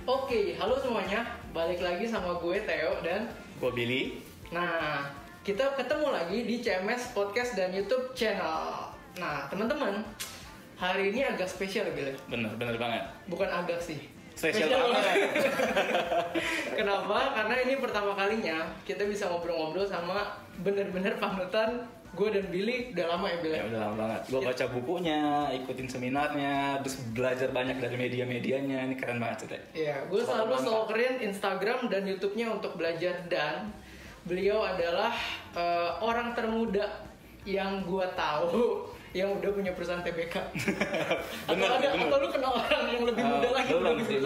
Oke, halo semuanya. Balik lagi sama gue Theo dan Gue Billy. Nah, kita ketemu lagi di CMS Podcast dan YouTube channel. Nah, teman-teman, hari ini agak spesial ya, Billy. Bener banget. Bukan agak sih. Spesial banget. Kenapa? Karena ini pertama kalinya kita bisa ngobrol-ngobrol sama bener-bener panutan gue dan Billy. Udah lama ya, Billy? Ya udah lama banget. Gue baca bukunya, ikutin seminarnya, terus belajar banyak dari media-medianya. Ini keren banget sih, Teh. Iya, gue selalu stalkerin Instagram dan YouTube-nya untuk belajar, dan beliau adalah orang termuda yang gue tahu yang udah punya perusahaan TBK. Bener. Atau lu kenal orang yang lebih muda lagi? Belum sih.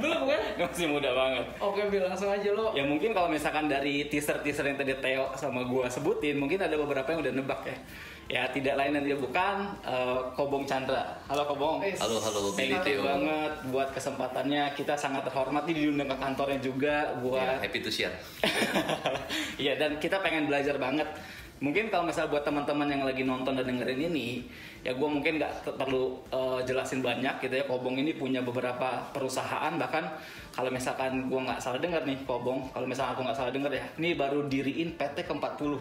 Belum kan? Masih muda banget. Oke, Bil, langsung aja lo. Ya mungkin kalau misalkan dari teaser-teaser yang tadi Theo sama gue sebutin, mungkin ada beberapa yang udah nebak ya. Ya tidak lain dan tidak bukan Kobong Chandra. Halo Kobong. Halo Billy Thank you Theo. banget buat kesempatannya. Kita sangat terhormat nih diundang ke kantornya juga buat Happy to share. Iya, dan kita pengen belajar banget. Mungkin kalau misalnya buat teman-teman yang lagi nonton dan dengerin ini, ya gue mungkin nggak perlu jelasin banyak gitu ya. Kobong ini punya beberapa perusahaan, bahkan kalau misalkan gue nggak salah dengar nih, Kobong, kalau misalkan aku nggak salah dengar ya, ini baru diriin PT ke-40.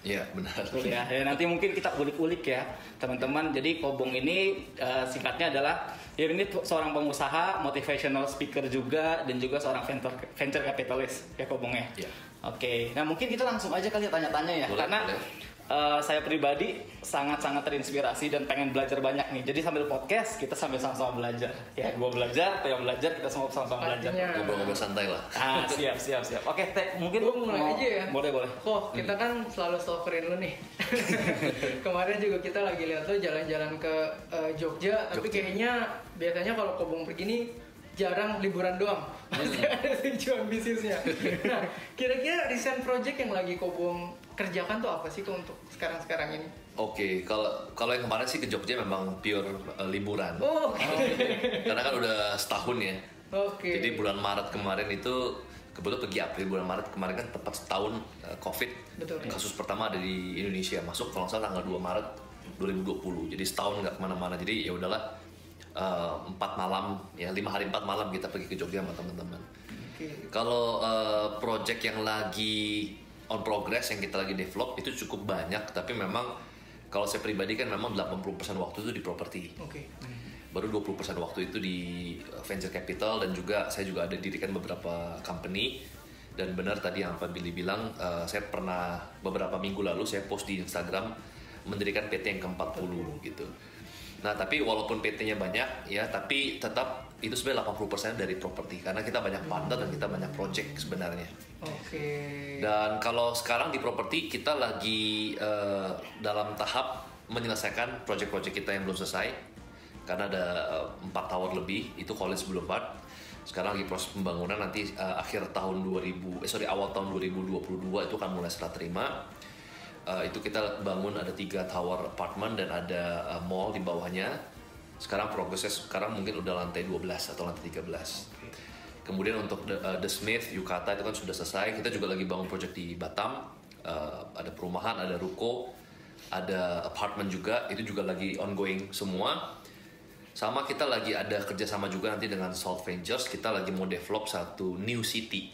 Iya benar. Betul ya. Ya, nanti mungkin kita ulik-ulik ya teman-teman. Jadi Kobong ini singkatnya adalah, ya ini seorang pengusaha, motivational speaker juga, dan juga seorang venture capitalist ya Kobongnya. Iya. Oke, nah mungkin kita langsung aja kali ya tanya-tanya ya. Boleh, Karena boleh. saya pribadi sangat-sangat terinspirasi dan pengen belajar banyak nih. Jadi sambil podcast kita sambil sama-sama belajar. Ya, gue belajar, Theo belajar, kita semua sama-sama belajar. Pastinya. Ngobrol-ngobrol santai lah. Ah, siap. Oke, Teh, mungkin Gue mulai aja ya. Boleh. Kok kita kan selalu stalkerin lu nih. Kemarin juga kita lagi lihat lo jalan-jalan ke Jogja, tapi kayaknya biasanya kalau Kobong pergi nih jarang liburan doang. Pasti ada tujuan bisnisnya. Nah, kira-kira recent project yang lagi Kobong kerjakan tuh apa sih kok untuk sekarang-sekarang ini? Oke, kalau yang kemarin sih ke Jogja memang pure liburan. Oh, oke. Karena kan udah setahun ya. Oke. Jadi bulan Maret kemarin itu kebetulan pergi April, bulan Maret kemarin kan tepat setahun COVID. Betul. Kasus pertama ada di Indonesia, masuk kalau nggak salah tanggal 2 Maret 2020. Jadi setahun nggak kemana-mana. Jadi ya udahlah, 4 malam ya 5 hari 4 malam kita pergi ke Jogja sama teman-teman. Oke. Kalau project yang lagi on progress yang kita lagi develop itu cukup banyak, tapi memang kalau saya pribadi kan memang 80% waktu itu di properti. Oke. Baru 20% waktu itu di venture capital, dan juga saya juga ada dirikan beberapa company. Dan benar tadi yang Pak Billy bilang, saya pernah beberapa minggu lalu saya post di Instagram mendirikan PT yang ke-40 gitu. Nah, tapi walaupun PT-nya banyak ya, tapi tetap itu sebenarnya 80% dari properti, karena kita banyak partner dan kita banyak project sebenarnya. Oke. Dan kalau sekarang di properti kita lagi dalam tahap menyelesaikan project-project kita yang belum selesai, karena ada 4 tower lebih, itu Collins Boulevard. Sekarang lagi proses pembangunan, nanti awal tahun 2022 itu akan mulai serah terima. Itu kita bangun ada 3 tower apartemen dan ada mall di bawahnya. Sekarang progresnya mungkin udah lantai 12 atau lantai 13. Kemudian untuk The Smith, Yukata itu kan sudah selesai. Kita juga lagi bangun project di Batam. Ada perumahan, ada ruko, ada apartemen juga. Itu juga lagi ongoing semua. Sama kita lagi ada kerjasama juga nanti dengan Salt Ventures. Kita lagi mau develop satu new city.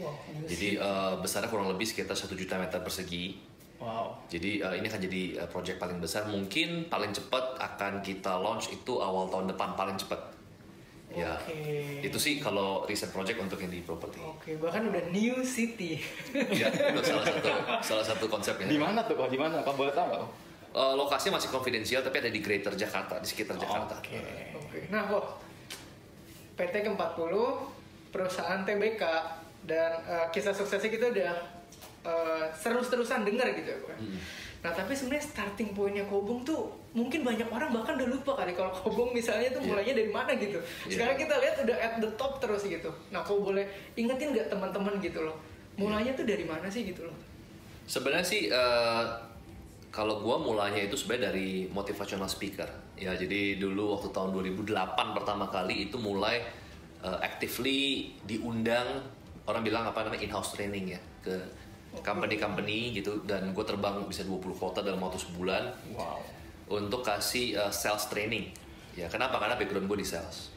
Wow. Jadi besarnya kurang lebih sekitar 1 juta meter persegi. Wow. Jadi ini akan jadi project paling besar. Mungkin paling cepat akan kita launch itu awal tahun depan paling cepat. Ya, itu sih kalau recent project untuk yang di property. Oke, bahkan udah new city. Ya, itu salah satu konsepnya. Di mana tuh? Di mana? Kamu boleh tahu nggak? Lokasinya masih konfidensial, tapi ada di Greater Jakarta, di sekitar Jakarta. Oke. Nah, kok PT ke-40 perusahaan TBK, dan kisah suksesnya kita udah terus-terusan dengar gitu ya, Bang. Nah, tapi sebenarnya starting pointnya Kobong tuh mungkin banyak orang bahkan udah lupa kali kalau Kobong misalnya tuh mulainya dari mana gitu. Sekarang kita lihat udah at the top terus gitu. Nah, kok boleh ingetin nggak teman-teman gitu loh, mulainya tuh dari mana sih gitu loh? Sebenarnya sih kalau gua mulanya itu sebenarnya dari motivational speaker. Ya, jadi dulu waktu tahun 2008 pertama kali itu mulai actively diundang, orang bilang apa namanya, in-house training ya, ke company-company gitu, dan gue terbang bisa 20 kota dalam waktu sebulan. Wow. Untuk kasih sales training. Ya, kenapa? Karena background gue di sales.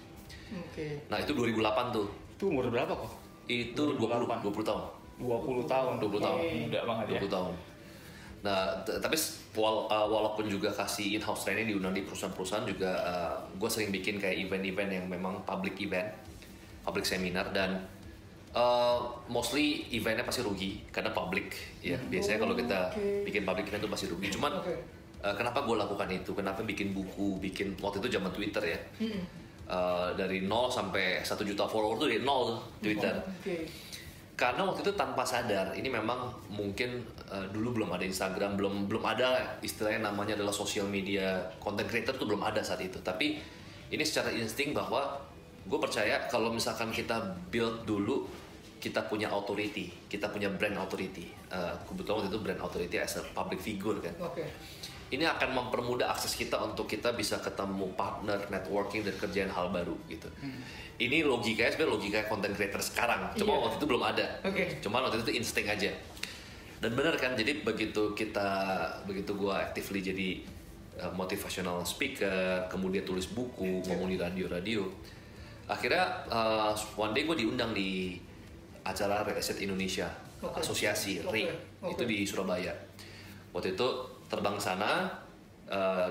Oke. Nah itu 2008 tuh. Itu umur berapa kok? Itu 20 tahun. 20 tahun. 20 tahun. Muda banget ya. 20 tahun. Nah, tapi walaupun juga kasih in-house training diundang di perusahaan-perusahaan juga, gue sering bikin kayak event-event yang memang public event, public seminar, dan mostly eventnya pasti rugi karena public ya. Biasanya kalau kita bikin public event itu pasti rugi. Cuman kenapa gue lakukan itu? Kenapa bikin buku, bikin waktu itu zaman Twitter ya? Dari 0 sampai 1 juta follower tuh dari 0 tuh Twitter. Karena waktu itu tanpa sadar, ini memang mungkin dulu belum ada Instagram, belum ada istilahnya namanya adalah social media, content creator tuh belum ada saat itu. Tapi ini secara insting bahwa gue percaya kalau misalkan kita build dulu, kita punya authority, kita punya brand authority. Kebetulan waktu itu brand authority as a public figure kan. Ini akan mempermudah akses kita untuk kita bisa ketemu partner, networking, dan kerjaan hal baru gitu. Ini logikanya sebenarnya logika content creator sekarang, cuma waktu itu belum ada. Cuma waktu itu insting aja. Dan benar kan, jadi begitu gue actively jadi motivational speaker, kemudian tulis buku, ngomong di radio, akhirnya one day gue diundang di acara Real Estate Indonesia, asosiasi REI, itu di Surabaya. Waktu itu terbang ke sana,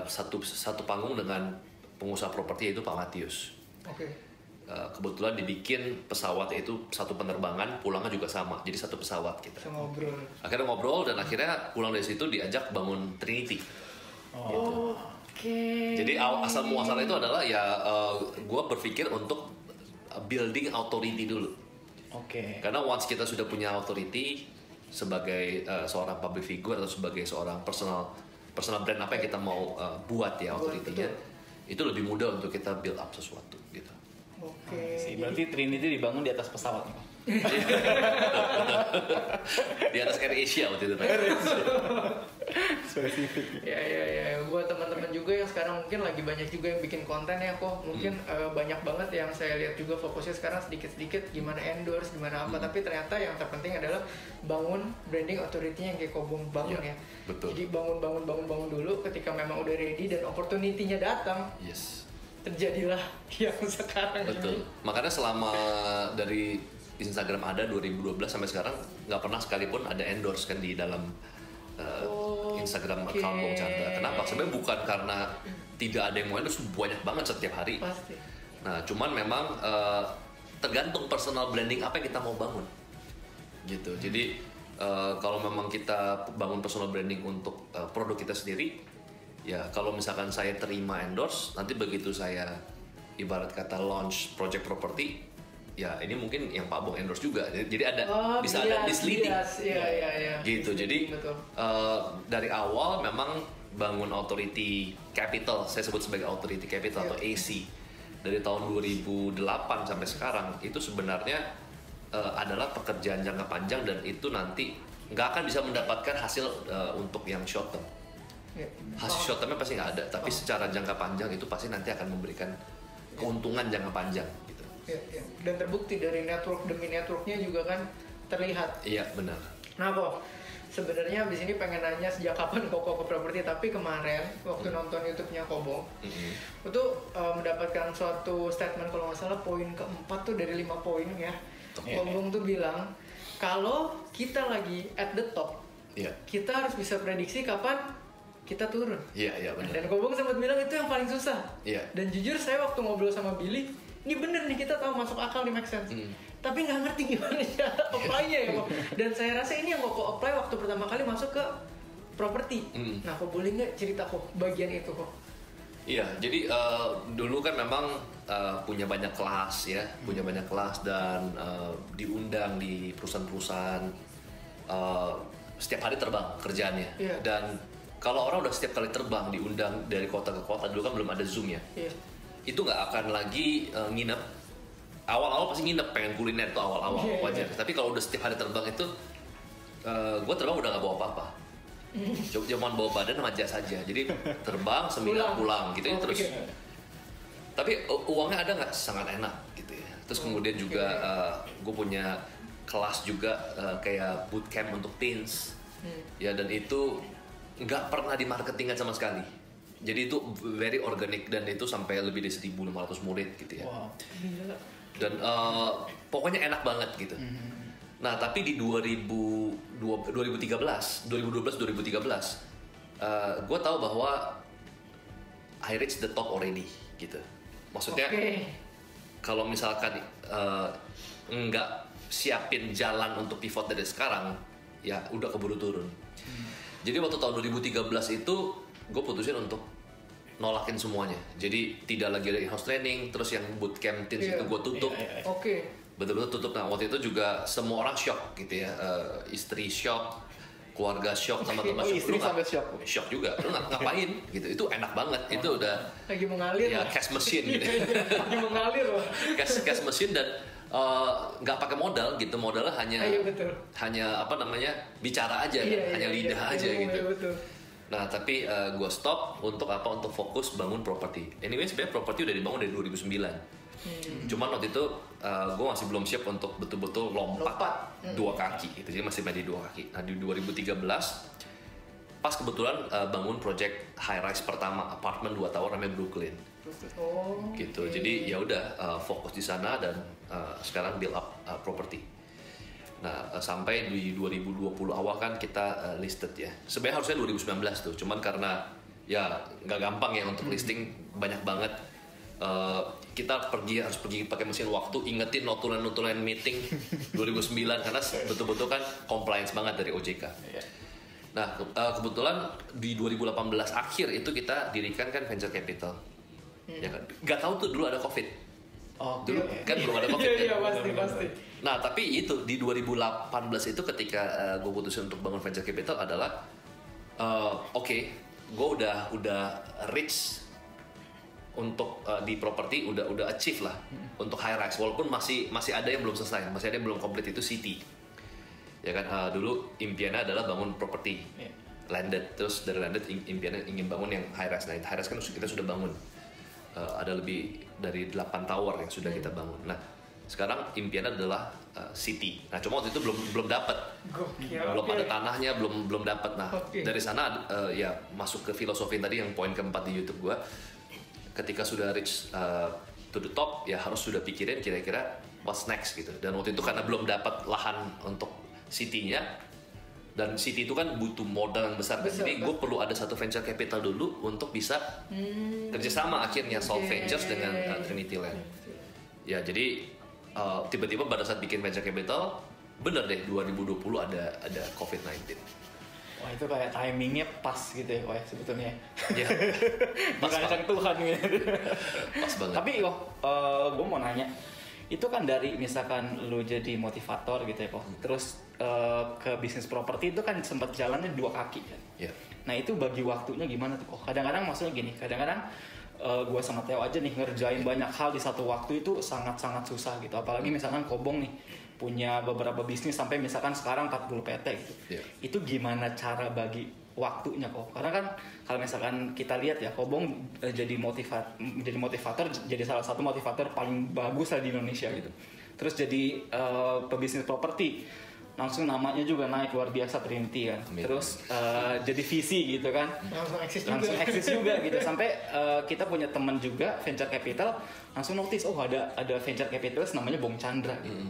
satu panggung dengan pengusaha properti yaitu Pak Matius. Kebetulan dibikin pesawat itu satu penerbangan, pulangnya juga sama, jadi satu pesawat kita. Akhirnya ngobrol dan akhirnya pulang dari situ diajak bangun Trinity. Gitu. Jadi asal muasalnya itu adalah ya gue berpikir untuk building authority dulu. Karena once kita sudah punya authority sebagai seorang public figure atau sebagai seorang personal brand apa yang kita mau buat ya authority-nya, itu lebih mudah untuk kita build up sesuatu gitu. Berarti Trinity dibangun di atas pesawat nih, Pak. Di atas Air Asia waktu itu. Spesifik. Ya. Buat teman-teman juga yang sekarang mungkin lagi banyak juga yang bikin konten ya kok. Mungkin banyak banget yang saya lihat juga fokusnya sekarang sedikit-sedikit gimana endorse, gimana apa. Tapi ternyata yang terpenting adalah bangun branding authority-nya yang kayak Kobong bangun ya. Betul. Jadi bangun dulu ketika memang udah ready dan opportunity-nya datang. Terjadilah yang sekarang betul. ini. Makanya selama dari Instagram ada 2012 sampai sekarang nggak pernah sekalipun ada endorse kan di dalam Instagram account Bong Chandra. Kenapa? Sebenarnya bukan karena tidak ada yang mau endorse, banyak banget setiap hari. Pasti. Nah, cuman memang tergantung personal branding apa yang kita mau bangun, gitu. Jadi kalau memang kita bangun personal branding untuk produk kita sendiri, ya kalau misalkan saya terima endorse, nanti begitu saya ibarat kata launch project property, ya ini mungkin yang Pak Bong endorse juga, jadi ada bisa ada misleading, gitu. Jadi dari awal memang bangun authority capital, saya sebut sebagai authority capital atau AC, dari tahun 2008 sampai sekarang itu sebenarnya adalah pekerjaan jangka panjang dan itu nanti nggak akan bisa mendapatkan hasil untuk yang short term. Hasil short termnya pasti nggak ada, tapi secara jangka panjang itu pasti nanti akan memberikan keuntungan jangka panjang gitu. Dan terbukti dari network demi networknya juga kan terlihat. Iya benar. Nah kok sebenarnya abis ini pengen nanya sejak kapan kok ke properti, tapi kemarin waktu nonton YouTube-nya Kobong itu mendapatkan suatu statement kalau nggak salah poin keempat tuh dari 5 poin ya. Kobong tuh bilang kalau kita lagi at the top, kita harus bisa prediksi kapan kita turun. Iya benar. Dan Kobong sempat bilang itu yang paling susah. Dan jujur saya waktu ngobrol sama Billy, ini bener nih kita tahu masuk akal nih, make sense. Tapi nggak ngerti gimana cara apply-nya ya kok. Dan saya rasa ini yang kok apply waktu pertama kali masuk ke properti. Nah kok boleh nggak cerita kok bagian itu kok? Iya, jadi dulu kan memang punya banyak kelas ya, punya banyak kelas dan diundang di perusahaan-perusahaan, setiap hari terbang kerjaannya. Dan kalau orang udah setiap kali terbang diundang dari kota ke kota, dulu kan belum ada Zoom ya, itu nggak akan lagi nginep. Awal-awal pasti nginep, pengen kuliner tuh awal-awal wajar. Tapi kalau udah setiap hari terbang itu, gue terbang udah nggak bawa apa-apa. Cuman bawa badan sama jas saja. Jadi terbang seminggu pulang gitu ya terus. Tapi uangnya ada nggak? Sangat enak gitu ya. Terus kemudian juga gue punya kelas juga kayak bootcamp untuk teens. Ya dan itu nggak pernah dimarketingkan sama sekali. Jadi itu very organic dan itu sampai lebih dari 1.500 murid gitu ya. Wow. Dan pokoknya enak banget gitu. Nah tapi di 2013, gue tahu bahwa I reached the top already gitu. Maksudnya kalau misalkan nggak siapin jalan untuk pivot dari sekarang, ya udah keburu turun. Jadi waktu tahun 2013 itu gue putusin untuk nolakin semuanya. Jadi tidak lagi ada in-house training, terus yang bootcamp teams itu gue tutup. Betul-betul tutup. Nah waktu itu juga semua orang shock gitu ya. Istri shock, keluarga shock, teman-teman shock. Istri sampai shock. Shock juga. Lu ngapain gitu? Itu enak banget. Itu udah lagi mengalir. Ya cash machine gitu. Lagi mengalir loh. Cash machine dan nggak pakai modal gitu. Modalnya hanya apa namanya bicara aja, hanya lidah aja gitu. Betul. Nah tapi gue stop untuk apa? Untuk fokus bangun properti. Anyway sebenarnya properti udah dibangun dari 2009. Cuman waktu itu gue masih belum siap untuk betul-betul lompat 2 kaki gitu. Jadi masih main di 2 kaki. Nah di 2013 pas kebetulan bangun project high rise pertama, apartemen 2 tower namanya Brooklyn. Gitu. Jadi ya udah fokus di sana dan sekarang build up property. Nah sampai di 2020 awal kan kita listed ya. Sebenarnya harusnya 2019 tuh, cuman karena ya nggak gampang ya untuk listing, banyak banget. Kita harus pergi pakai mesin waktu, ingetin notulen meeting 2009 karena betul-betul kan compliance banget dari OJK. Nah kebetulan di 2018 akhir itu kita dirikan kan venture capital. Ya kan? Gak tahu tuh dulu ada COVID. Dulu kan belum ada COVID. Iya pasti. Nah tapi itu di 2018 itu ketika gue putusin untuk bangun venture capital adalah gue udah reach untuk di properti udah achieve lah untuk high rise, walaupun masih ada yang belum selesai, masih ada yang belum komplit, itu city ya kan. Dulu impiannya adalah bangun properti landed, terus dari landed impiannya ingin bangun yang high rise. Nah high rise kan kita sudah bangun, ada lebih dari 8 tower yang sudah kita bangun. Nah sekarang impiannya adalah city. Nah cuma waktu itu belum dapat, belum ada tanahnya, belum dapat. Nah dari sana ya masuk ke filosofi tadi yang poin keempat di YouTube gua. Ketika sudah reach to the top, ya harus sudah pikirin kira-kira what's next gitu. Dan waktu itu karena belum dapat lahan untuk city-nya, dan city itu kan butuh modal yang besar. Jadi gue perlu ada satu venture capital dulu untuk bisa kerjasama akhirnya Solve Ventures dengan Trinity Land. Ya jadi tiba-tiba pada saat bikin venture capital, bener deh 2020 ada COVID-19. Wah itu kayak timingnya pas gitu ya, Pak, sebetulnya. Iya. Dirancang Tuhan gitu. Pas banget. Tapi gue mau nanya, itu kan dari misalkan lu jadi motivator gitu ya, kok. Terus ke bisnis properti itu kan sempat jalannya 2 kaki kan. Iya. Nah itu bagi waktunya gimana tuh, kok? Kadang-kadang maksudnya gini, kadang-kadang gue sama Theo aja nih ngerjain banyak hal di satu waktu itu sangat-sangat susah gitu. Apalagi misalkan Kobong nih punya beberapa bisnis sampai misalkan sekarang 40 PT gitu. Yeah. Itu gimana cara bagi waktunya kok? Karena kan kalau misalkan kita lihat ya, Kobong jadi motivator, jadi salah satu motivator paling bagus lah di Indonesia gitu. Terus jadi pebisnis properti, langsung namanya juga naik luar biasa, Trinity kan. Terus jadi visi gitu kan, langsung eksis juga gitu. Sampai kita punya teman juga venture capital, langsung notice ada venture capitalist namanya Bong Chandra gitu.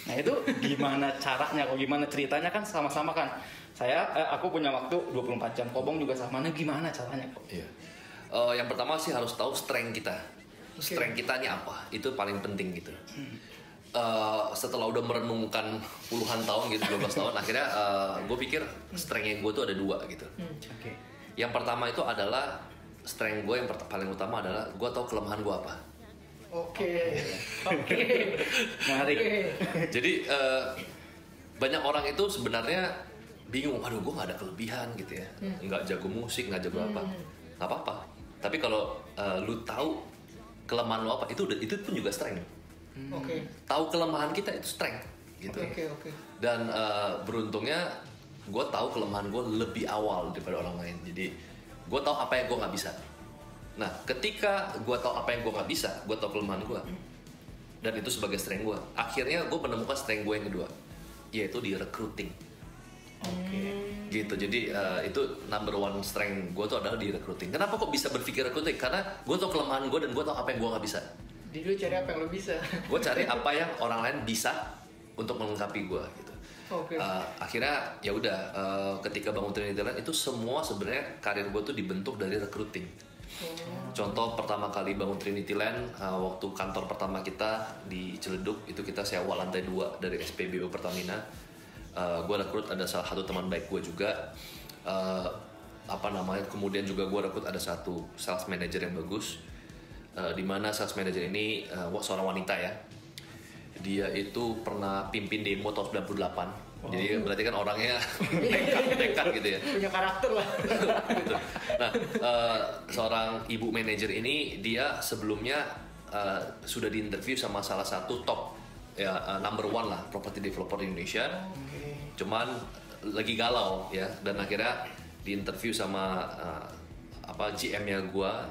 Nah itu gimana caranya, kok gimana ceritanya, kan sama-sama kan aku punya waktu 24 jam, Kobong juga sama. Nah gimana caranya kok? Iya. Yang pertama sih harus tahu strength kita. Strength kita ini apa? Itu paling penting gitu. Setelah udah merenungkan puluhan tahun gitu, 12 tahun, akhirnya gue pikir strength gue tuh ada 2 gitu. Yang pertama itu adalah strength gue yang paling utama adalah gue tahu kelemahan gue apa. Menarik. Jadi banyak orang itu sebenarnya bingung, aduh gue gak ada kelebihan gitu ya, nggak jago musik, nggak jago apa, nggak apa-apa. Tapi kalau lu tahu kelemahan lu apa, itu pun juga strength. Tahu kelemahan kita itu strength gitu. Dan beruntungnya gue tahu kelemahan gue lebih awal daripada orang lain. Jadi gue tahu apa yang gue nggak bisa. Nah ketika gue tahu apa yang gue nggak bisa, gue tahu kelemahan gue, dan itu sebagai strength gue, akhirnya gue menemukan strength gue yang kedua, yaitu di recruiting. gitu. Jadi itu number one strength gue tuh adalah di recruiting. Kenapa kok bisa berpikir recruiting? Karena gue tau kelemahan gue dan gue tau apa yang gue nggak bisa. Jadi lu cari apa yang lu bisa. Gue cari apa yang orang lain bisa untuk melengkapi gue gitu. Oke. Akhirnya ya udah ketika bangun Trinity Land itu semua sebenarnya karir gue tuh dibentuk dari recruiting. Contoh pertama kali bangun Trinity Land waktu kantor pertama kita di Ciledug itu kita sewa lantai 2 dari SPBU Pertamina. Gue rekrut ada salah satu teman baik gue juga. Kemudian juga gue rekrut ada satu sales manager yang bagus. Di mana sales manager ini seorang wanita ya. Dia itu pernah pimpin demo tahun 98. Jadi berarti kan orangnya nekat gitu ya. Punya karakter lah. Gitu. Nah, seorang ibu manajer ini dia sebelumnya sudah diinterview sama salah satu top ya number one lah property developer di Indonesia. Cuman lagi galau ya dan akhirnya diinterview sama GM-nya gua,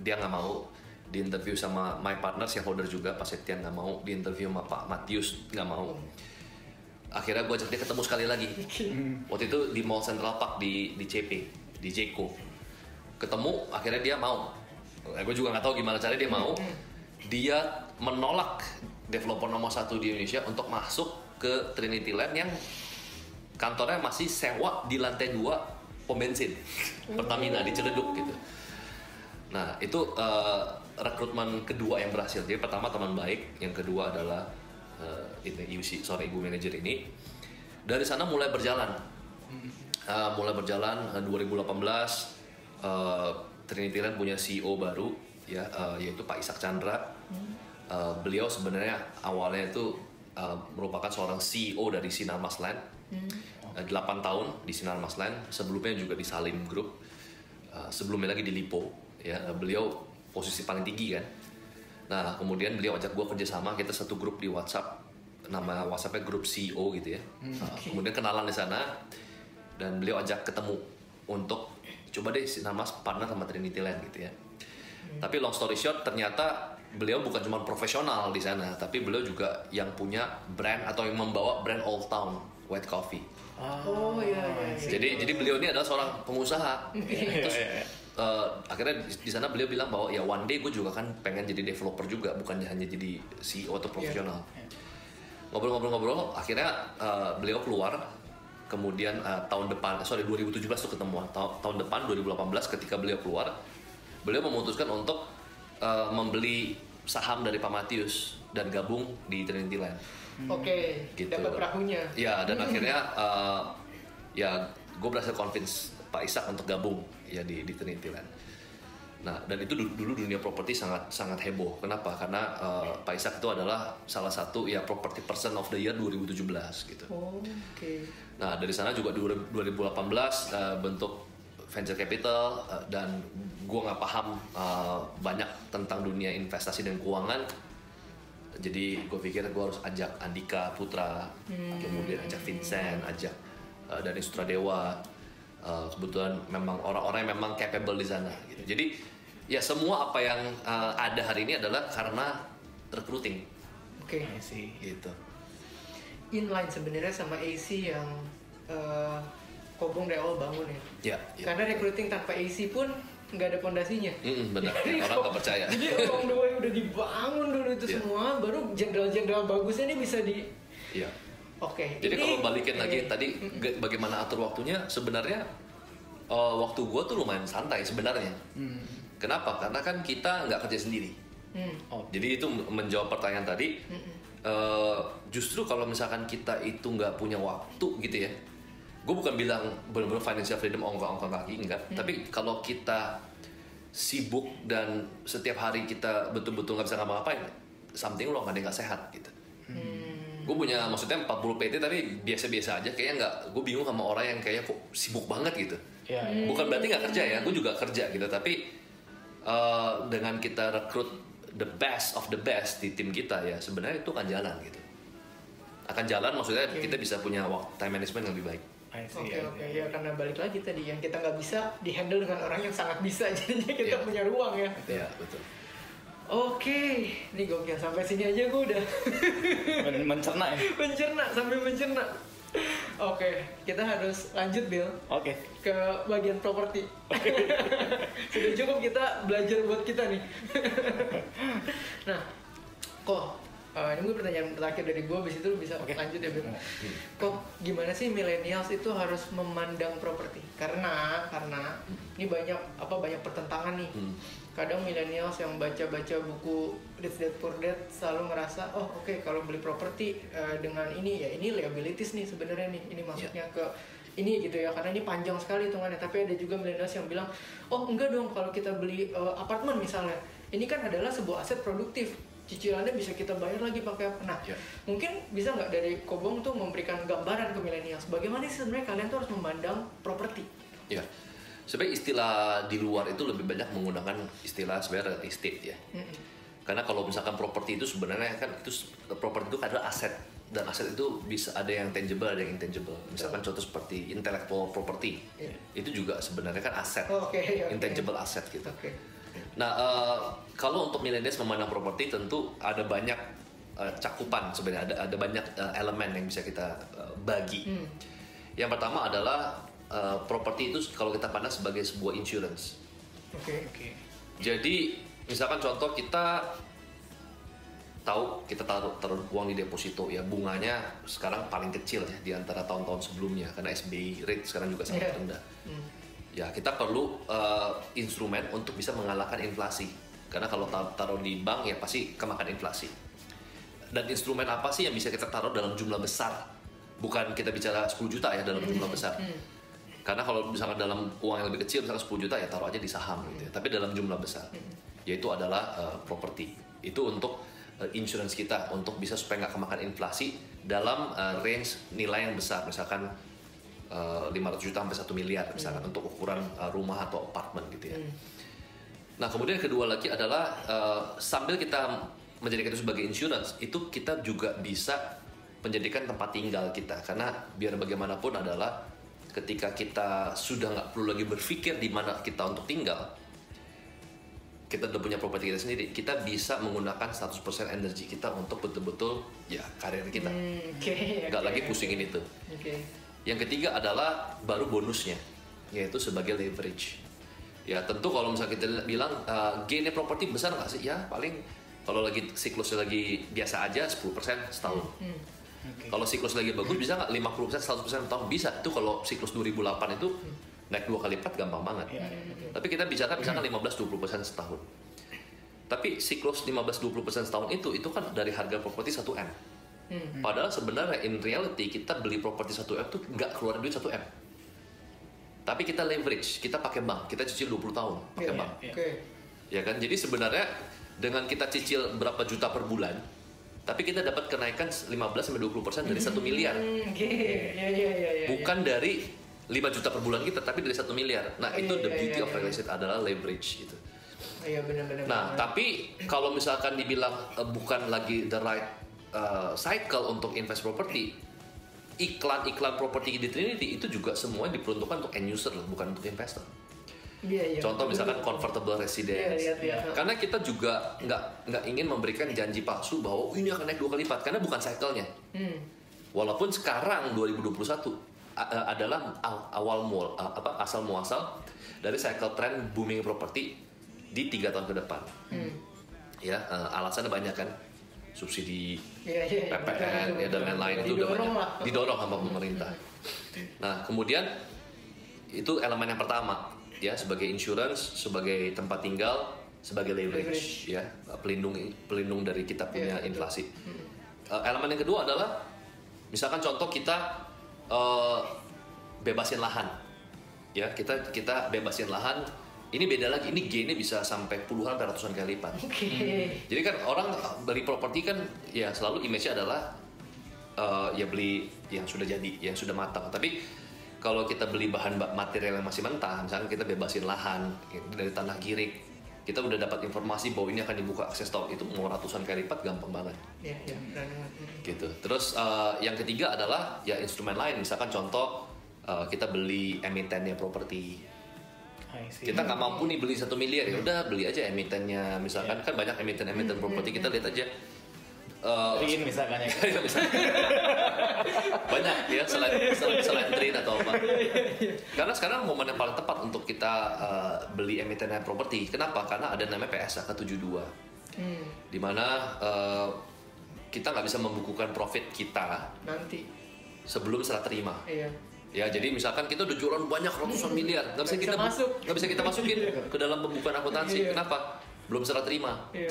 dia nggak mau. Diinterview sama my partner shareholder juga Pak Septian nggak mau. Diinterview sama Pak Matius nggak mau. Akhirnya gue ajak dia ketemu sekali lagi. Waktu itu di Mall Central Park di CP, di Jeko. Ketemu, akhirnya dia mau. Gue juga nggak tahu gimana caranya dia mau. Dia menolak developer nomor 1 di Indonesia untuk masuk ke Trinity Land yang kantornya masih sewa di lantai 2 pom bensin Pertamina di Ciledug gitu. Nah itu rekrutmen kedua yang berhasil. Jadi pertama teman baik, yang kedua adalah ibu manajer ini. Dari sana mulai berjalan. 2018 Trinity Land punya CEO baru ya, yaitu Pak Ishak Chandra. Beliau sebenarnya awalnya itu merupakan seorang CEO dari Sinar Mas Land. 8 tahun di Sinar Mas Land, sebelumnya juga di Salim Group, sebelumnya lagi di Lipo ya. Beliau posisi paling tinggi kan. Nah kemudian beliau ajak gue kerjasama, kita satu grup di WhatsApp, nama WhatsAppnya grup CEO gitu ya. Kemudian kenalan di sana dan beliau ajak ketemu untuk coba deh Sinar Mas partner sama Trinity Land gitu ya. Tapi long story short ternyata beliau bukan cuma profesional di sana, tapi beliau juga yang punya brand atau yang membawa brand Old Town White Coffee. Oh iya. Jadi beliau ini adalah seorang pengusaha. Terus akhirnya di sana beliau bilang bahwa ya one day gue juga kan pengen jadi developer juga, bukan hanya jadi CEO atau profesional. Ngobrol-ngobrol akhirnya beliau keluar. Kemudian tahun depan 2017 tuh ketemu. Tahun depan 2018 ketika beliau keluar, beliau memutuskan untuk membeli saham dari Pak Matius dan gabung di Trinity Land. Oke, gitu. dapat perahunya. Ya, dan akhirnya ya gue berhasil convince Pak Ishak untuk gabung ya di Trinity Land. Nah, dan itu dulu dunia properti sangat heboh. Kenapa? Karena Pak Ishak itu adalah salah satu ya property person of the year 2017 gitu. Oke. Nah, dari sana juga 2018 bentuk venture capital dan gue nggak paham banyak tentang dunia investasi dan keuangan. Jadi gue pikir gue harus ajak Andika Putra, kemudian ajak Vincent, ajak Dani Sutradewa. Kebetulan memang orang-orang yang memang capable di sana gitu. Jadi ya semua apa yang ada hari ini adalah karena recruiting. Oke. Gitu. Inline sebenarnya sama AC yang Kobong dari awal bangun ya. Ya. Karena recruiting tanpa AC pun nggak ada fondasinya. Benar. Orang nggak percaya. Jadi orang dua udah dibangun dulu itu semua, baru jenderal-jenderal bagusnya ini bisa di. Iya. Oke. Jadi kalau balikin lagi tadi bagaimana atur waktunya, sebenarnya waktu gue tuh lumayan santai sebenarnya. Kenapa? Karena kan kita nggak kerja sendiri. Jadi itu menjawab pertanyaan tadi. Justru kalau misalkan kita itu nggak punya waktu gitu ya, gue bukan bilang benar-benar financial freedom ongkang kaki enggak. Tapi kalau kita sibuk dan setiap hari kita betul-betul nggak bisa ngapa-ngapain, something wrong, ada yang nggak sehat gitu. Gue punya maksudnya 40 PT tapi biasa-biasa aja, kayaknya nggak. Gue bingung sama orang yang kayaknya kok sibuk banget gitu. Bukan berarti nggak kerja ya, gue juga kerja gitu. Tapi dengan kita rekrut the best of the best di tim kita ya, sebenarnya itu akan jalan gitu. Akan jalan maksudnya kita bisa punya time management yang lebih baik. Oke. Ya karena balik lagi tadi yang kita nggak bisa dihandle dengan orang yang sangat bisa, jadinya kita punya ruang ya. Iya betul. Oke, ini gokil, sampai sini aja gue udah mencerna ya. mencerna. Oke, kita harus lanjut Bill Oke. ke bagian properti. Sudah cukup kita belajar buat kita nih. Nah, kok ini mungkin pertanyaan terakhir dari gue, abis itu lu bisa lanjut ya Bill. Kok gimana sih millennials itu harus memandang properti? Karena ini banyak pertentangan nih. Kadang millennials yang baca buku Rich Dad Poor Dad selalu ngerasa oke, kalau beli properti dengan ini ya ini liabilities nih sebenarnya nih, ini masuknya ke ini gitu ya, karena ini panjang sekali hitungannya. Tapi ada juga millennials yang bilang enggak dong, kalau kita beli apartemen misalnya, ini kan adalah sebuah aset produktif, cicilannya bisa kita bayar lagi pakai apa. Nah, mungkin bisa nggak dari Kobong tuh memberikan gambaran ke millennials bagaimana sih sebenarnya kalian tuh harus memandang properti? Ya, sebenarnya istilah di luar itu lebih banyak menggunakan istilah sebenarnya real estate ya. Karena kalau misalkan properti itu sebenarnya kan properti itu adalah aset, dan aset itu bisa ada yang tangible, ada yang intangible. Misalkan contoh seperti intellectual property, itu juga sebenarnya kan aset, intangible asset gitu. Nah, kalau untuk millennials memandang properti tentu ada banyak cakupan sebenarnya, ada banyak elemen yang bisa kita bagi. Yang pertama adalah properti itu kalau kita pandang sebagai sebuah insurance. Jadi misalkan contoh kita tahu kita taruh uang di deposito ya, bunganya sekarang paling kecil ya di antara tahun-tahun sebelumnya karena SBI rate sekarang juga sangat rendah. Ya, kita perlu instrumen untuk bisa mengalahkan inflasi. Karena kalau taruh di bank ya pasti kemakan inflasi. Dan instrumen apa sih yang bisa kita taruh dalam jumlah besar? Bukan kita bicara 10 juta ya dalam jumlah besar. Karena kalau misalkan dalam uang yang lebih kecil, misalkan 10 juta ya taruh aja di saham gitu ya. Tapi dalam jumlah besar, yaitu adalah properti. Itu untuk insurance kita, untuk bisa supaya nggak kemakan inflasi dalam range nilai yang besar. Misalkan 500 juta sampai 1 miliar misalkan untuk ukuran rumah atau apartemen gitu ya. Nah, kemudian kedua lagi adalah sambil kita menjadikan itu sebagai insurance, itu kita juga bisa menjadikan tempat tinggal kita. Karena biar bagaimanapun adalah ketika kita sudah nggak perlu lagi berpikir di mana kita untuk tinggal, kita udah punya properti kita sendiri, kita bisa menggunakan 100% energi kita untuk betul-betul ya karir kita. Nggak lagi pusingin itu. Yang ketiga adalah baru bonusnya, yaitu sebagai leverage. Ya tentu kalau misalnya kita bilang gainnya properti besar nggak sih? Ya paling kalau lagi siklusnya lagi biasa aja 10% setahun. Kalau siklus lagi bagus bisa nggak 50%, 100% setahun? Bisa. Itu kalau siklus 2008 itu naik 2 kali lipat gampang banget. Tapi kita bicara misalkan 15-20% setahun. Tapi siklus 15-20% setahun itu kan dari harga properti 1M. Padahal sebenarnya in reality kita beli properti 1M tuh nggak keluar duit 1M. Tapi kita leverage, kita pakai bank, kita cicil 20 tahun pakai bank. Ya kan? Jadi sebenarnya dengan kita cicil berapa juta per bulan, tapi kita dapat kenaikan 15-20% dari 1 miliar. Bukan dari 5 juta per bulan kita, tapi dari 1 miliar. Nah, itu the beauty of real estate adalah leverage gitu. Benar-benar. Nah, tapi kalau misalkan dibilang bukan lagi the right cycle untuk invest property, iklan-iklan properti di Trinity itu juga semua diperuntukkan untuk end user, bukan untuk investor. Contoh misalkan convertible residence. Karena kita juga nggak ingin memberikan janji palsu bahwa ini akan naik 2 kali lipat, karena bukan cycle-nya. Walaupun sekarang 2021 adalah asal muasal dari cycle trend booming properti di 3 tahun ke depan. Ya, alasannya banyak kan. Subsidi PPN dan lain-lain itu udah banyak didorong sama pemerintah. Nah, kemudian itu elemen yang pertama ya, sebagai insurance, sebagai tempat tinggal, sebagai leverage ya, pelindung dari kita punya inflasi. Elemen yang kedua adalah misalkan contoh kita bebasin lahan. Ya, kita bebasin lahan. Ini beda lagi, ini gainnya bisa sampai puluhan atau ratusan kali lipat. Jadi kan orang beli properti kan ya selalu image-nya adalah ya beli yang sudah jadi, yang sudah matang. Tapi kalau kita beli bahan material yang masih mentah, misalnya kita bebasin lahan dari tanah girik, kita udah dapat informasi bahwa ini akan dibuka akses tahun, itu mau ratusan kali lipat gampang banget. Gitu. Terus yang ketiga adalah ya instrumen lain, misalkan contoh kita beli emitennya properti. Kita nggak mampu nih beli 1 miliar, ya udah beli aja emitennya. Misalkan kan banyak emiten properti, kita lihat aja Train misalkan ya. Iya, bisa. Banyak ya selain train atau apa. Karena sekarang momen yang paling tepat untuk kita beli emiten properti. Kenapa? Karena ada namanya PSAK 72. Di mana kita nggak bisa membukukan profit kita nanti sebelum serah terima. iya Ya, jadi misalkan kita udah jualan banyak ratusan miliar, nggak bisa kita masukin ke dalam pembukuan akuntansi. Iya. Kenapa? Belum serah terima. iya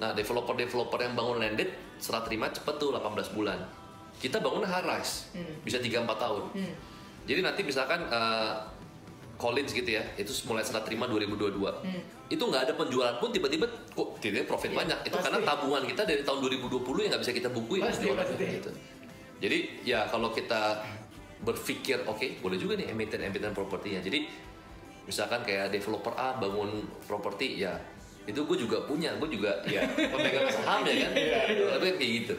Nah, developer yang bangun landed serah terima cepet tuh 18 bulan. Kita bangun high rise, bisa 3-4 tahun. Jadi nanti misalkan Collins gitu ya, itu mulai serah terima 2022. Itu nggak ada penjualan pun tiba-tiba kok tidak profit banyak. Itu pasti. karena tabungan kita dari tahun 2020 yang nggak bisa kita bukuin. Pasti. Gitu. Jadi ya kalau kita berpikir oke, boleh juga nih emiten propertinya. Jadi misalkan kayak developer A bangun properti ya, itu gue juga punya, gue juga ya pemegang saham ya kan, tapi kayak gitu.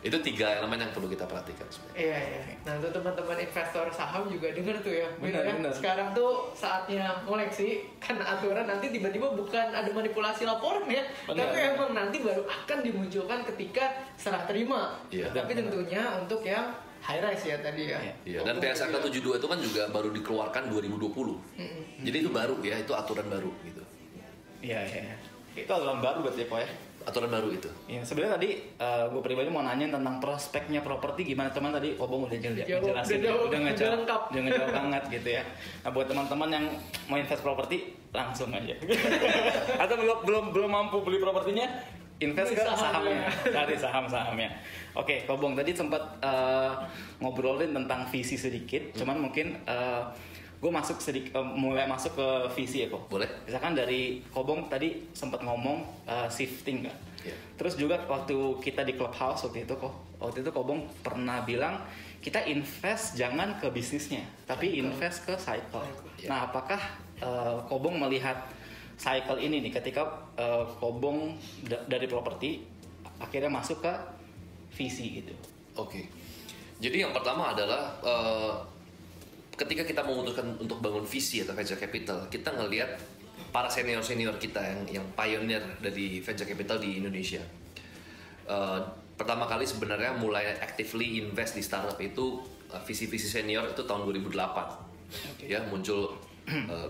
Itu 3 elemen yang perlu kita perhatikan sebenarnya. iya nah untuk teman-teman investor saham juga denger tuh ya Benar. sekarang tuh saatnya koleksi karena aturan nanti tiba-tiba bukan ada manipulasi laporan ya, Benar. tapi emang nanti baru akan dimunculkan ketika serah terima. Iya. Tapi tentunya untuk yang high rise ya tadi ya. Iya, dan PSAK 72 itu kan juga baru dikeluarkan 2020. Jadi itu baru ya, itu aturan baru gitu. Iya. Itu aturan baru berarti ya, Pak ya. Aturan baru itu. Ya, sebenarnya tadi gue pribadi mau nanya tentang prospeknya properti gimana, teman tadi Kobong udah jelasin, udah ngejawab banget gitu ya. Nah, buat teman-teman yang mau invest properti langsung aja. Atau belum mampu beli propertinya, invest ke sahamnya, cari saham-sahamnya. Oke, Kobong tadi sempat ngobrolin tentang visi sedikit, cuman mungkin gue mulai masuk ke visi ya kok. Boleh. Misalkan dari Kobong tadi sempat ngomong shifting kan. Yeah. Terus juga waktu kita di clubhouse waktu itu Kobong pernah bilang kita invest jangan ke bisnisnya, tapi invest ke cycle. Yeah. Nah, apakah Kobong melihat cycle ini nih ketika Kobong dari properti akhirnya masuk ke visi gitu? Oke. Jadi yang pertama adalah ketika kita memutuskan untuk bangun visi atau venture capital, kita ngelihat para senior kita yang pioneer dari venture capital di Indonesia. Pertama kali sebenarnya mulai actively invest di startup itu visi-visi senior itu tahun 2008. Ya, muncul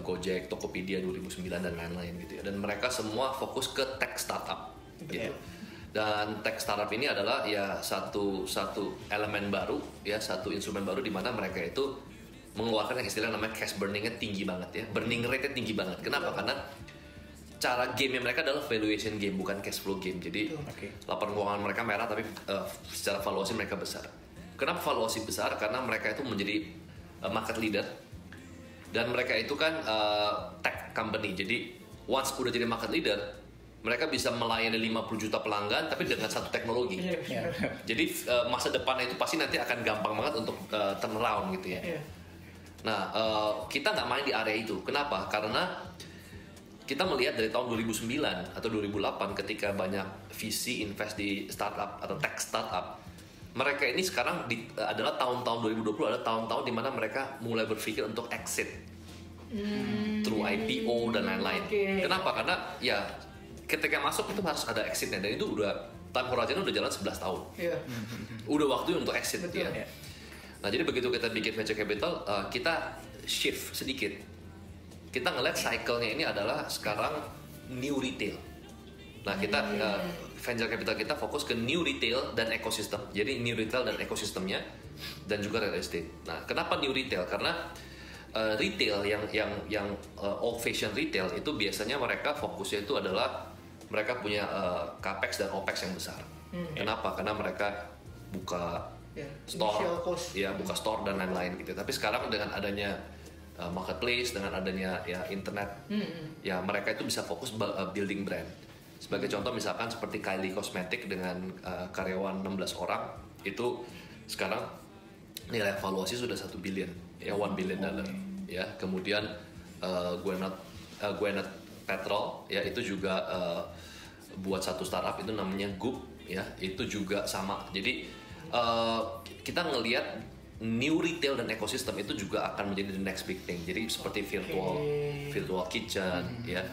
Gojek, Tokopedia 2009 dan lain-lain gitu ya. Dan mereka semua fokus ke tech startup gitu. Dan tech startup ini adalah ya satu elemen baru ya, satu instrumen baru di mana mereka itu mengeluarkan yang istilah namanya cash burning-nya tinggi banget ya. Burning rate-nya tinggi banget. Kenapa? Karena cara game mereka adalah valuation game, bukan cash flow game. Jadi laporan keuangan mereka merah tapi secara valuasi mereka besar. Kenapa valuasi besar? Karena mereka itu menjadi market leader. Dan mereka itu kan tech company. Jadi once udah jadi market leader, mereka bisa melayani 50 juta pelanggan tapi dengan satu teknologi. Jadi masa depannya itu pasti nanti akan gampang banget untuk turn around gitu ya. Nah, kita nggak main di area itu. Kenapa? Karena kita melihat dari tahun 2009 atau 2008 ketika banyak VC invest di startup atau tech startup, mereka ini sekarang adalah tahun-tahun 2020 adalah tahun-tahun di mana mereka mulai berpikir untuk exit through IPO dan lain-lain. Kenapa? Karena ya ketika masuk itu harus ada exitnya, dan itu udah time horizon udah jalan 11 tahun. Udah waktu untuk exit. Betul. Ya. Nah, jadi begitu kita bikin venture capital, kita shift sedikit. Kita ngeliat cycle-nya ini adalah sekarang new retail. Nah, kita venture capital kita fokus ke new retail dan ekosistem. Jadi new retail dan ekosistemnya dan juga real estate. Nah, kenapa new retail? Karena retail yang old fashion retail itu biasanya mereka fokusnya itu adalah mereka punya capex dan opex yang besar. Kenapa? Karena mereka buka store, ya buka store dan lain-lain gitu. Tapi sekarang dengan adanya marketplace, dengan adanya ya internet, ya mereka itu bisa fokus building brand. Sebagai contoh misalkan seperti Kylie Cosmetics dengan karyawan 16 orang itu sekarang nilai valuasi sudah 1 billion, ya $1 billion. Ya, kemudian Gwyneth Paltrow ya itu juga buat satu startup itu namanya Goop ya, itu juga sama. Jadi kita ngelihat new retail dan ekosistem itu juga akan menjadi the next big thing. Jadi seperti virtual kitchen ya,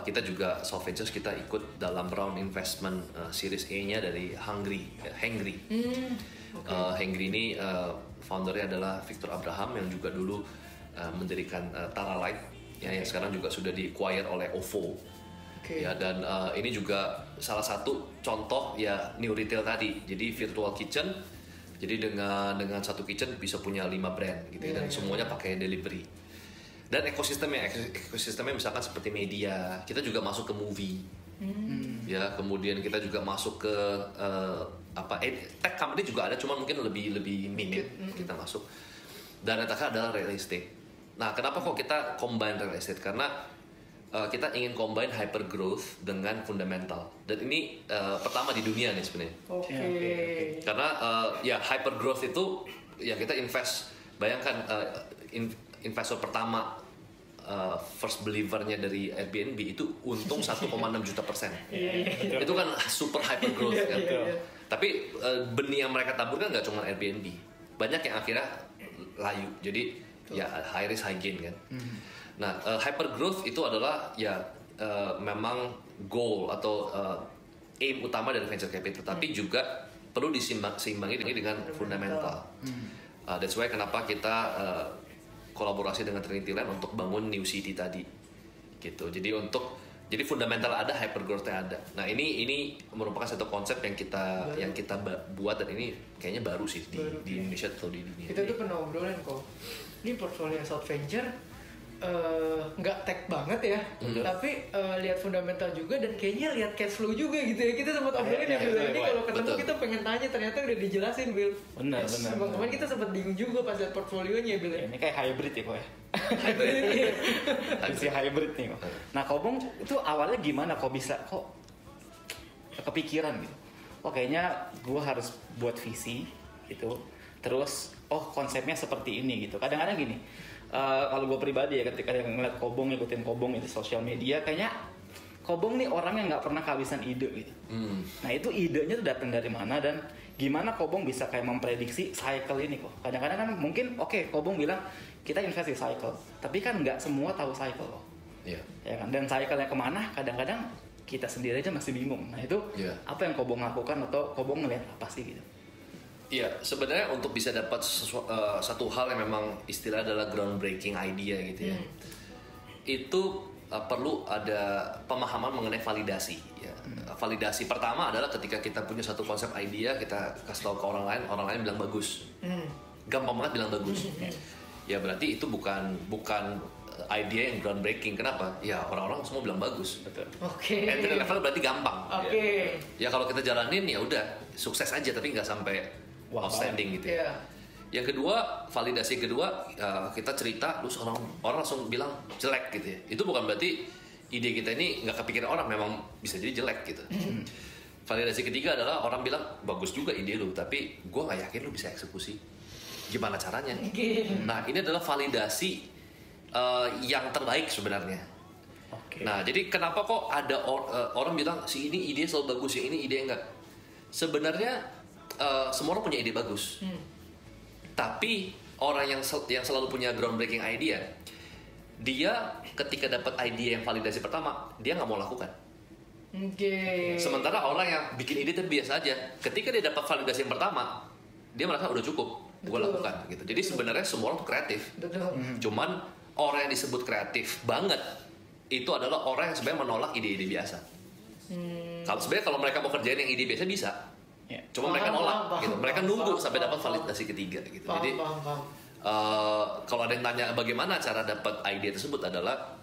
Kita juga Soft Ventures kita ikut dalam round investment Series A-nya dari Hengri. Hengri ini foundernya adalah Victor Abraham yang juga dulu mendirikan Tara Light ya, yang sekarang juga sudah di-acquire oleh OVO. Ya, dan ini juga salah satu contoh ya new retail tadi. Jadi virtual kitchen. Jadi dengan satu kitchen bisa punya 5 brand gitu dan semuanya pakai delivery. Dan ekosistemnya misalkan seperti media, kita juga masuk ke movie. Ya, kemudian kita juga masuk ke tech company juga ada, cuman mungkin lebih minim kita masuk. Dan yang terakhir adalah real estate. Nah, kenapa kok kita combine real estate? Karena kita ingin combine hyper growth dengan fundamental. Dan ini pertama di dunia nih sebenarnya. Karena ya hyper growth itu ya kita invest. Bayangkan investor pertama first believer-nya dari Airbnb itu untung 1,6 juta %. Itu kan super hyper growth kan. Tapi benih yang mereka taburkan nggak cuma Airbnb. Banyak yang akhirnya layu. Jadi ya high risk high gain kan. Nah, hyper growth itu adalah ya memang goal atau aim utama dari venture capital, tapi juga perlu diseimbangi dengan fundamental. That's why kenapa kita kolaborasi dengan Trinity Land untuk bangun New City tadi, gitu. Jadi fundamental ada, hyper growth-nya ada. Nah, ini merupakan satu konsep yang kita buat dan ini kayaknya baru sih di Indonesia atau di dunia. Kita tuh pernah obrolin kok. Ini portfolio Soft Venture nggak tech banget ya, tapi lihat fundamental juga dan kayaknya lihat cash flow juga gitu ya. Kita sempat obrolin ya, ini kalau ketemu kita pengen tanya, ternyata udah dijelasin, Bill. Benar. Kemarin kita sempat bingung juga pas lihat portfolionya, Bill. Ini kayak hybrid ya kok ya. Hybrid. Hybrid nih kok. Nah, Kobong itu awalnya gimana kok bisa kepikiran gitu? Kayaknya gue harus buat visi gitu. Terus konsepnya seperti ini gitu. Kadang-kadang gini. Kalau gue pribadi ya, ketika ngeliat Kobong, ngikutin Kobong itu sosial media, kayaknya Kobong nih orang yang nggak pernah kehabisan ide gitu. Nah, itu idenya tuh datang dari mana dan gimana Kobong bisa kayak memprediksi cycle ini kok. Kadang-kadang kan mungkin Kobong bilang kita invest di cycle, tapi kan nggak semua tahu cycle kok. Ya kan? Dan cycle-nya kemana kadang-kadang kita sendiri aja masih bingung. Nah, itu apa yang Kobong lakukan atau Kobong ngeliat apa sih gitu? Iya, sebenarnya untuk bisa dapat satu hal yang memang istilah adalah groundbreaking idea gitu ya. Itu perlu ada pemahaman mengenai validasi ya. Validasi pertama adalah ketika kita punya satu konsep idea, kita kasih tahu ke orang lain bilang bagus. Gampang banget bilang bagus. Ya berarti itu bukan idea yang groundbreaking. Kenapa? Ya orang-orang semua bilang bagus. Betul. Entry level berarti gampang. Ya kalau kita jalanin ya udah sukses aja, tapi nggak sampai outstanding gitu ya. Yang kedua, validasi kedua, kita cerita terus orang langsung bilang jelek gitu ya. Itu bukan berarti ide kita ini nggak kepikiran orang, memang bisa jadi jelek gitu. Validasi ketiga adalah orang bilang bagus juga ide lu, tapi gue nggak yakin lu bisa eksekusi. Gimana caranya? Nah, ini adalah validasi yang terbaik sebenarnya. Nah, jadi kenapa kok ada orang bilang si ini ide selalu bagus, yang ini ide enggak? Sebenarnya semua orang punya ide bagus, tapi orang yang selalu punya groundbreaking idea, dia ketika dapat ide yang validasi pertama, dia nggak mau lakukan. Sementara orang yang bikin ide tapi biasa aja, ketika dia dapat validasi yang pertama, dia merasa udah cukup, gue lakukan gitu. Jadi sebenarnya semua orang tuh kreatif. Cuman orang yang disebut kreatif banget itu adalah orang yang sebenarnya menolak ide-ide biasa. Kalau mereka mau kerjain yang ide biasa bisa. Cuma mereka nolak gitu. Mereka nunggu sampai dapat validasi ketiga gitu. Jadi kalau ada yang tanya bagaimana cara dapat ide tersebut adalah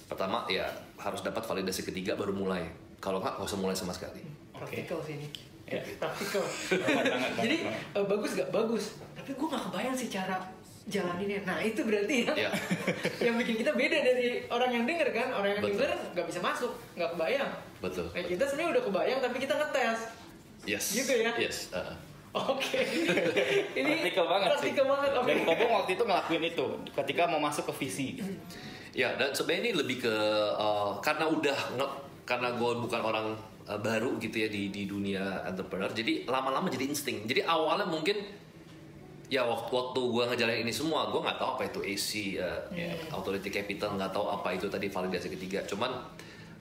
pertama ya harus dapat validasi ketiga baru mulai. Kalau nggak usah mulai sama sekali. Praktikal sih ini. Praktikal. Jadi bagus gak? Bagus. Tapi gue nggak kebayang sih cara jalaninnya. Nah itu berarti ya yang bikin kita beda dari orang yang denger kan. Orang yang denger nggak bisa masuk, nggak kebayang. Betul. Nah, kita sebenarnya udah kebayang tapi kita ngetes. Yes. Gitu ya? Yes. Ini praktikal banget sih. Dan Kobong waktu itu ngelakuin itu ketika mau masuk ke visi. Ya, dan sebenarnya ini lebih ke karena gue bukan orang baru gitu ya di dunia entrepreneur. Jadi lama-lama jadi insting. Jadi awalnya mungkin Ya waktu gue ngejalanin ini semua, gue nggak tahu apa itu AC, Authority Capital, nggak tahu apa itu tadi validasi ketiga. Cuman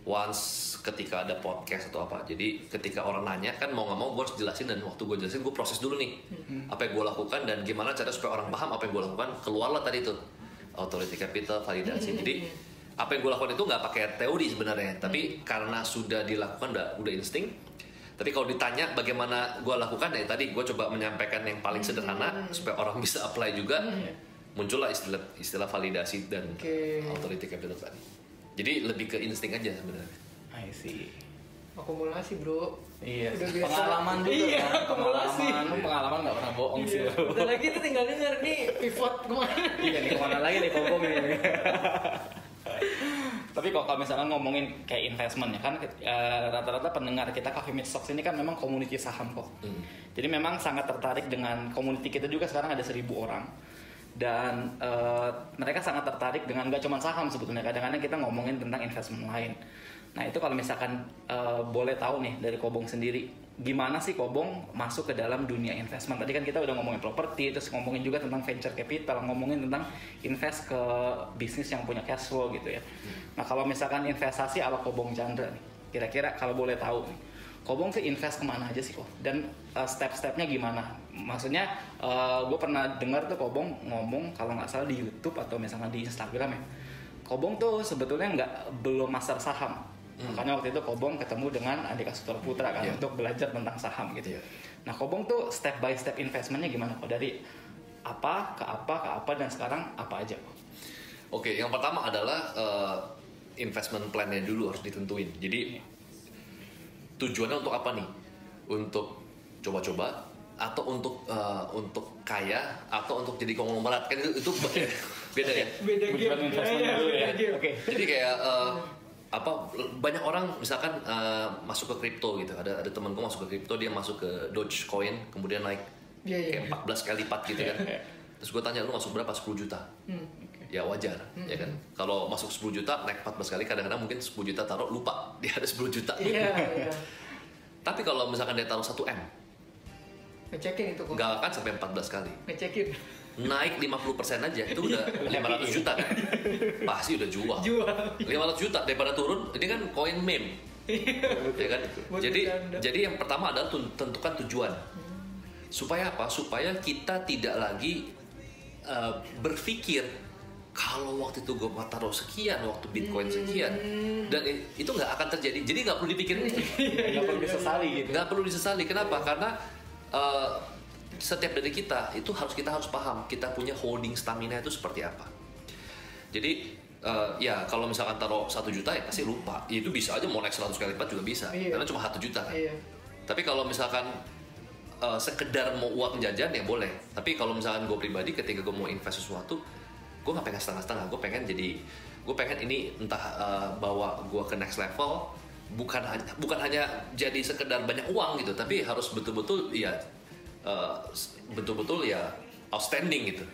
once ketika ada podcast atau apa, jadi ketika orang nanya kan mau nggak mau gue harus jelasin, dan waktu gue jelasin gue proses dulu nih apa yang gue lakukan dan gimana cara supaya orang paham apa yang gue lakukan. Keluarlah tadi tuh Authority Capital, validasi. Jadi apa yang gue lakukan itu nggak pakai teori sebenarnya, tapi karena sudah dilakukan udah insting. Tapi kalau ditanya bagaimana gue lakukan, ya tadi gue coba menyampaikan yang paling sederhana supaya orang bisa apply juga. Muncullah istilah validasi dan Authority Capital tadi. Jadi lebih ke insting aja sebenarnya. I see. Akumulasi bro. Iya. Udah biasa. Pengalaman juga. Iya, kan? akumulasi. Pengalaman nggak pernah bohong sih. Iya. Udah lagi tuh tinggal denger nih pivot kemana. Iya nih kemana lagi nih Kobong ini. Tapi kalau misalkan ngomongin kayak investment ya kan, rata-rata pendengar kita Coffee Meets Stocks ini kan memang community saham kok. Jadi memang sangat tertarik dengan community kita juga. Sekarang ada 1.000 orang. Dan mereka sangat tertarik dengan gak cuma saham sebetulnya. Kadang-kadang kita ngomongin tentang investment lain. Nah itu kalau misalkan boleh tahu nih dari Kobong sendiri, gimana sih Kobong masuk ke dalam dunia investment? Tadi kan kita udah ngomongin properti, terus ngomongin juga tentang venture capital, ngomongin tentang invest ke bisnis yang punya cash flow gitu ya. Nah kalau misalkan investasi ala Kobong Chandra nih, kira-kira kalau boleh tahu nih, Kobong sih invest kemana aja sih kok? Dan step-stepnya gimana? Maksudnya gue pernah dengar tuh Kobong ngomong kalau nggak salah di YouTube atau misalnya di Instagram ya, Kobong tuh sebetulnya belum master saham. Makanya waktu itu Kobong ketemu dengan Andika Sutraputra kan untuk belajar tentang saham gitu. Nah Kobong tuh step by step investmentnya gimana kok? Dari apa ke apa dan sekarang apa aja kok? Oke, yang pertama adalah investment plan-nya dulu harus ditentuin. Jadi tujuannya untuk apa nih? Untuk coba-coba atau untuk kaya atau untuk jadi konglomerat, kan itu beda ya. Beda Tujuan investment dulu ya. Oke. Jadi kayak banyak orang misalkan masuk ke kripto gitu. Ada temanku masuk ke kripto, dia masuk ke Dogecoin, kemudian naik kayak 14 kali lipat gitu kan. Terus gue tanya, lu masuk berapa? 10 juta. Ya wajar, ya kan. Kalau masuk 10 juta naik 14 kali, kadang-kadang mungkin 10 juta taruh lupa dia ada 10 juta. Iya. Tapi kalau misalkan dia taruh 1 M, Ngecekin itu kok. nggak akan sampai 14 kali. Ngecekin. Naik 50% aja itu udah 500 juta kan. Pasti udah jual. 500 juta daripada turun. Ini kan koin meme. Ya kan? Jadi yang pertama adalah tentukan tujuan. Supaya apa? Supaya kita tidak lagi berpikir kalau waktu itu gue mau taruh sekian, waktu Bitcoin sekian, dan itu nggak akan terjadi. Jadi nggak perlu dipikirin itu. Nggak perlu disesali gitu. Nggak perlu disesali. Kenapa? Karena setiap dari kita itu kita harus paham kita punya holding stamina itu seperti apa. Jadi ya kalau misalkan taruh 1 juta ya pasti lupa. Itu bisa aja mau naik 100 kali lipat juga bisa. Karena cuma 1 juta kan. Tapi kalau misalkan sekedar mau uang jajan ya boleh. Tapi kalau misalkan gue pribadi ketika gue mau invest sesuatu, gue nggak pengen setengah-setengah. Gue pengen ini entah bawa gue ke next level. Bukan hanya jadi sekedar banyak uang gitu, tapi harus betul-betul ya outstanding gitu.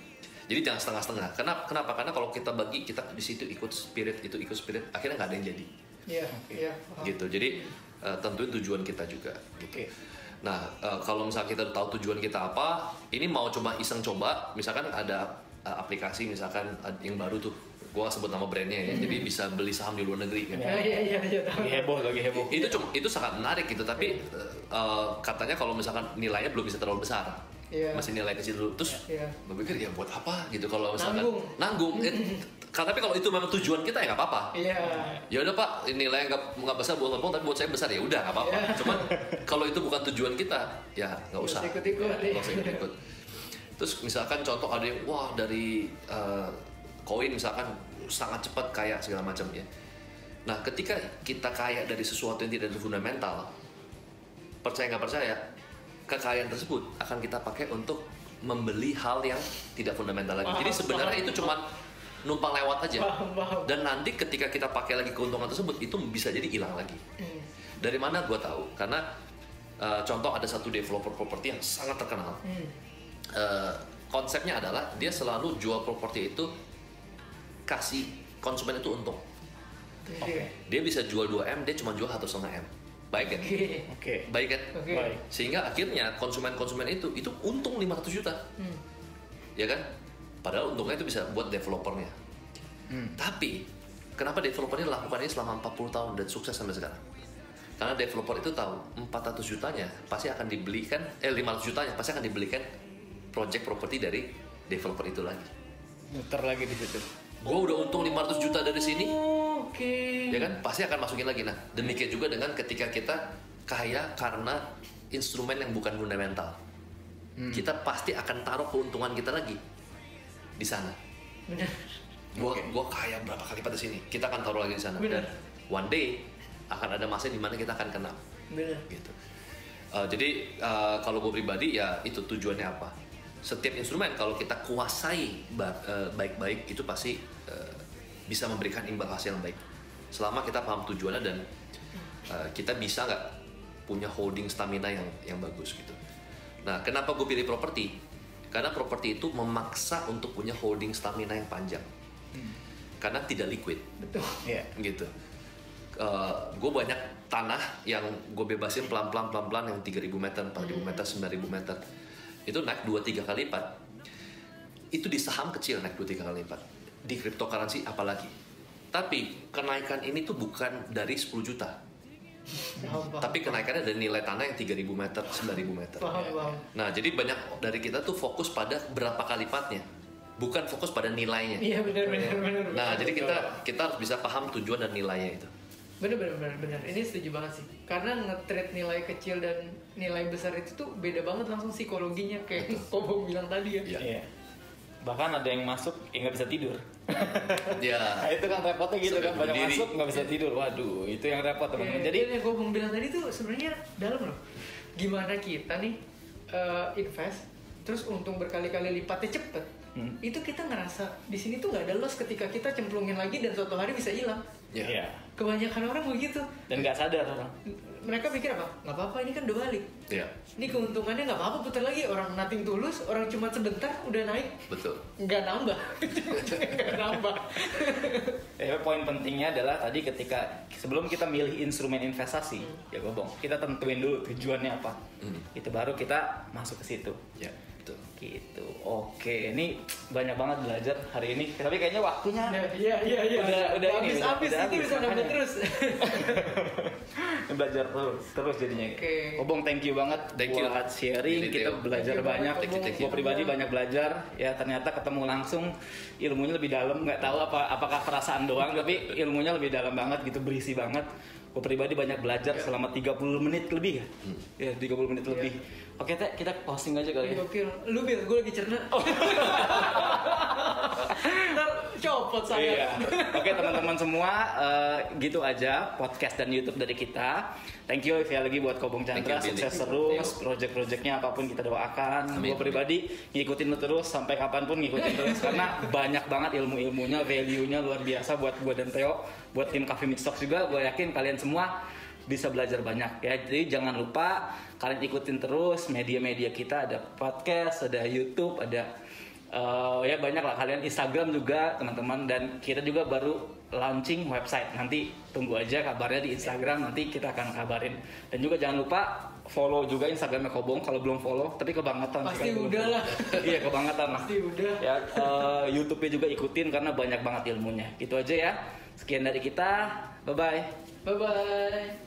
Jadi jangan setengah-setengah. Kenapa? Karena kalau kita bagi, kita di situ ikut spirit, akhirnya nggak ada yang jadi. Iya. Gitu. Jadi tentuin tujuan kita juga. Gitu. Nah, kalau misalnya kita udah tahu tujuan kita apa, ini mau coba iseng coba, misalkan ada aplikasi misalkan yang baru tuh. Gue gak sebut nama brandnya ya, jadi bisa beli saham di luar negeri kan. Iya. Lagi heboh. Itu sangat menarik gitu, tapi katanya kalau misalkan nilainya belum bisa terlalu besar, masih nilai kecil dulu. Terus gue pikir ya buat apa gitu kalau misalkan nanggung. Tapi kalau itu memang tujuan kita ya nggak apa-apa. Ya udah Pak, nilainya nggak besar buat Kobong, tapi buat saya besar ya udah nggak apa-apa. Cuman kalau itu bukan tujuan kita, ya nggak usah. Nggak usah ikut. Terus misalkan contoh ada yang dari koin misalkan sangat cepat kaya segala macam ya. Nah ketika kita kaya dari sesuatu yang tidak ada fundamental, percaya nggak percaya, kekayaan tersebut akan kita pakai untuk membeli hal yang tidak fundamental lagi. Jadi sebenarnya itu cuma numpang lewat aja. Dan nanti ketika kita pakai lagi keuntungan tersebut, itu bisa jadi hilang lagi. Dari mana gue tahu? Karena contoh ada satu developer properti yang sangat terkenal. Konsepnya adalah dia selalu jual properti itu kasih konsumen itu untung. Dia bisa jual 2M, dia cuma jual 1,5 M. Baik kan? Baik kan? Sehingga akhirnya konsumen-konsumen itu untung 500 juta. ya kan? Padahal untungnya itu bisa buat developernya. Tapi kenapa developernya lakukan ini selama 40 tahun dan sukses sampai sekarang? Karena developer itu tahu 400 jutanya pasti akan dibelikan, 500 jutanya pasti akan dibelikan project properti dari developer itu lagi. Muter lagi di situ. Gue udah untung 500 juta dari sini, Oke. ya kan? Pasti akan masukin lagi. Nah, demikian juga dengan ketika kita kaya karena instrumen yang bukan fundamental. Kita pasti akan taruh keuntungan kita lagi di sana. Benar. Gua kaya berapa kali lipat di sini, kita akan taruh lagi di sana. Benar. Dan one day akan ada masa di mana kita akan kena. Benar. Gitu. Jadi kalau gue pribadi ya itu tujuannya apa? Setiap instrumen kalau kita kuasai baik-baik itu pasti bisa memberikan imbal hasil yang baik. Selama kita paham tujuannya dan kita bisa nggak punya holding stamina yang bagus gitu. Nah, kenapa gue pilih properti? Karena properti itu memaksa untuk punya holding stamina yang panjang. Karena tidak liquid. Betul. Iya. Gitu. Gue banyak tanah yang gue bebasin pelan-pelan yang 3.000 meter, 4.000 meter, 9.000 meter. Itu naik 2-3 kali lipat. Itu di saham kecil naik 2-3 kali lipat. Di cryptocurrency apalagi. Tapi kenaikan ini tuh bukan dari 10 juta. Paham. Tapi kenaikannya dari nilai tanah yang 3.000 meter, 9.000 meter. Paham. Nah, jadi banyak dari kita tuh fokus pada berapa kali lipatnya. Bukan fokus pada nilainya. Iya benar. Nah, jadi kita harus bisa paham tujuan dan nilainya itu. Benar. Ini setuju banget sih. Karena nge-trade nilai kecil dan nilai besar itu tuh beda banget langsung psikologinya kayak Kobong bilang tadi ya. Iya. Iya. Bahkan ada yang masuk nggak bisa tidur. Ya. Nah, itu kan repotnya gitu kan, Sampai banyak berdiri. masuk nggak bisa tidur. Waduh, itu yang repot teman-teman. Jadi Jadi yang Kobong bilang tadi tuh sebenarnya dalam loh. Gimana kita nih invest terus untung berkali-kali lipatnya cepet. Itu kita ngerasa di sini tuh nggak ada loss ketika kita cemplungin lagi dan suatu hari bisa hilang. Ya. iya. Kebanyakan orang begitu. Dan nggak sadar orang. Mereka pikir apa? Nggak apa-apa, ini kan udah balik. Ya, Ini keuntungannya nggak apa-apa, putar lagi. Orang nothing tulus, orang cuma sebentar udah naik, betul. nggak nambah. Nggak nambah. Poin pentingnya adalah tadi ketika sebelum kita milih instrumen investasi, ya Gobong, kita tentuin dulu tujuannya apa. Itu baru kita masuk ke situ. Ya, betul. Gitu. Oke, ini banyak banget belajar hari ini. Tapi kayaknya waktunya Iya. Udah ini, Habis udah itu habis, bisa nambah makanya. terus. belajar terus jadinya. Oke. Obong, thank you banget Thank you. buat sharing. Ini Kita Theo. belajar Thank you banyak. banget, Thank you. Gue pribadi banyak belajar. Ya ternyata ketemu langsung ilmunya lebih dalam. Nggak tahu apakah perasaan doang, tapi ilmunya lebih dalam banget gitu, berisi banget. Gue pribadi banyak belajar selama 30 menit lebih ya. Ya 30 menit lebih. Oke, Teh, kita closing aja kali ya. Gokil. Lu Bil, gue lagi cerna. Ntar copot saya. Iya. Oke teman-teman semua, gitu aja podcast dan YouTube dari kita. Thank you sekali lagi buat Kobong Chandra, Thank you, sukses Billy. terus, project-projectnya apapun kita doakan. Amin. Gue pribadi ngikutin lu terus sampai kapanpun ngikutin terus karena banyak banget ilmu-ilmunya, value-nya luar biasa buat gue dan Theo, buat tim Coffee Meet Stocks juga. Gue yakin kalian semua bisa belajar banyak ya. Jadi jangan lupa kalian ikutin terus media-media kita, ada podcast, ada YouTube, ada ya banyak lah, kalian Instagram juga teman-teman, dan kita juga baru launching website. Nanti tunggu aja kabarnya di Instagram, nanti kita akan kabarin. Dan juga jangan lupa follow juga Instagramnya Kobong kalau belum follow, tapi kebangetan Pasti sih kalau belum udah follow. lah. Iya kebangetan lah. Pasti udah. Ya YouTube-nya juga ikutin karena banyak banget ilmunya. Gitu aja ya. Sekian dari kita. Bye bye. Bye-bye.